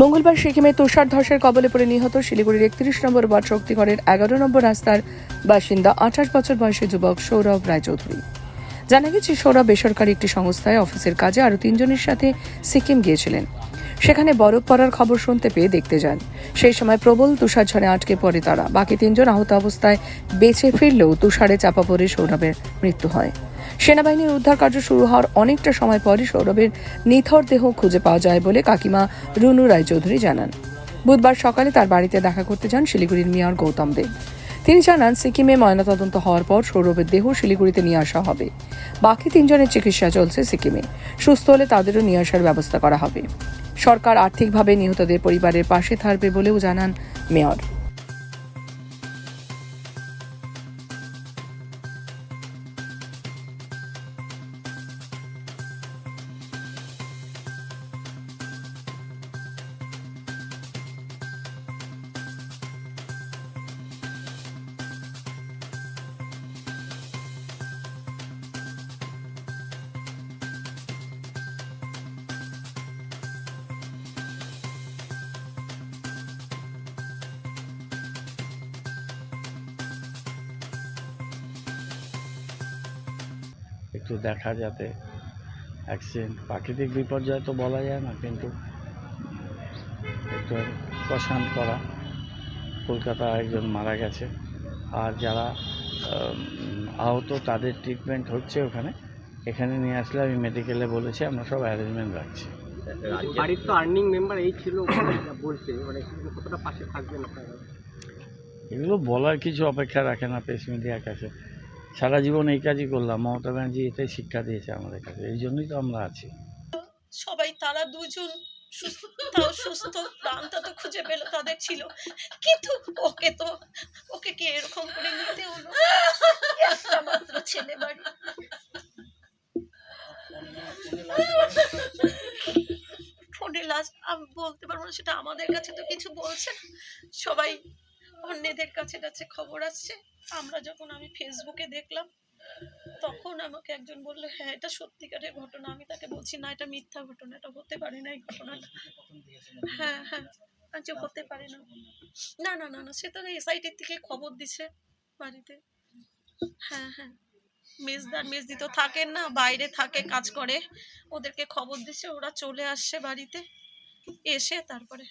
মঙ্গলবার সিকিমে তুষার ধসের কবলে পড়ে নিহত শিলিগুড়ির ৩১ নম্বর ওয়ার্ড শক্তিগড়ের ১১ নম্বর রাস্তার বাসিন্দা ২৮ বছর বয়সী যুবক সৌরভ রায়চৌধুরী। জানা গেছে, সৌরভ বেসরকারি একটি সংস্থায় অফিসের কাজে আরও ৩ জনের সাথে সিকিম গিয়েছিলেন। সেখানে বরফ পড়ার খবর শুনতে পেয়ে দেখতে যান। সেই সময় প্রবল তুষারঝড়ে আটকে পড়ে তারা। বাকি ৩ জন আহত অবস্থায় বেঁচে ফিরলেও তুষারে চাপা পড়ে সৌরভের মৃত্যু হয়। সেনাবাহিনীর উদ্ধার কার্য শুরু হওয়ার অনেকটা সময় পরই সৌরভের নিথর দেহ খুঁজে পাওয়া যায় বলে কাকিমা রুনু রায়চৌধুরী জানান। বুধবার সকালে তার বাড়িতে দেখা করতে যান শিলিগুড়ির মেয়র গৌতম দেব। তিনি জানান, সিকিমে ময়নাতদন্ত হওয়ার পর সৌরভের দেহ শিলিগুড়িতে নিয়ে আসা হবে। বাকি ৩ জনের চিকিৎসা চলছে সিকিমে। সুস্থ হলে তাদেরও নিয়ে আসার ব্যবস্থা করা হবে। সরকার আর্থিকভাবে নিহতদের পরিবারের পাশে থাকবে বলেও জানান মেয়র। একটু দেখা যাতে অ্যাক্সিডেন্ট, প্রাকৃতিক বিপর্যয় তো বলা যায় না, কিন্তু একটু প্রশান্ত করা। কলকাতা একজন মারা গেছে, আর যারা আহত তাদের ট্রিটমেন্ট হচ্ছে ওখানে। এখানে নিয়ে আসলে আমি মেডিকেলে বলেছি, আমরা সব অ্যারেঞ্জমেন্ট রাখছি। বাড়ির তো আর্নিং মেম্বার এই ছিল বলছে, মানে কতটা পাশে থাকবেন আপনারা? এগুলো বলার কিছু অপেক্ষা রাখে না প্রেস মিডিয়ার কাছে। সারা জীবন এই কাজই করলাম, মমতা ব্যানার্জি এটাই শিক্ষা দিয়েছে আমাদের কাছে, এই জন্যই তো আমরা আছি। সবাই তারা দুজন সুস্থ প্রাণটা তো খুঁজে পেল, তাদের ছিল, কিন্তু ওকে কি এরকম করে নিতে হলো? একটা মাত্র ছেলে বাড়ি। ফোনে লাস্ট আমি বলতে পারবো না, সেটা আমাদের কাছে তো কিছু বলছে না, সবাই অন্যদের কাছে কাছে খবর আসছে। আমি ফেসবুকে দেখলাম, তখন আমাকে একজন বললো, হ্যাঁ এটা সত্যিকারের ঘটনা। আমি তাকে বলছি, না এটা মিথ্যা ঘটনা, এটা হতে পারে না এই ঘটনাটা। হ্যাঁ হ্যাঁ, আচ্ছা হতে পারে না। না না না না, সেটা এসআইটির থেকে খবর দিছে বাড়িতে। হ্যাঁ হ্যাঁ, মেজদি তো থাকেন না, বাইরে থাকে, কাজ করে, ওদেরকে খবর দিছে, ওরা চলে আসছে বাড়িতে, এসে তারপরে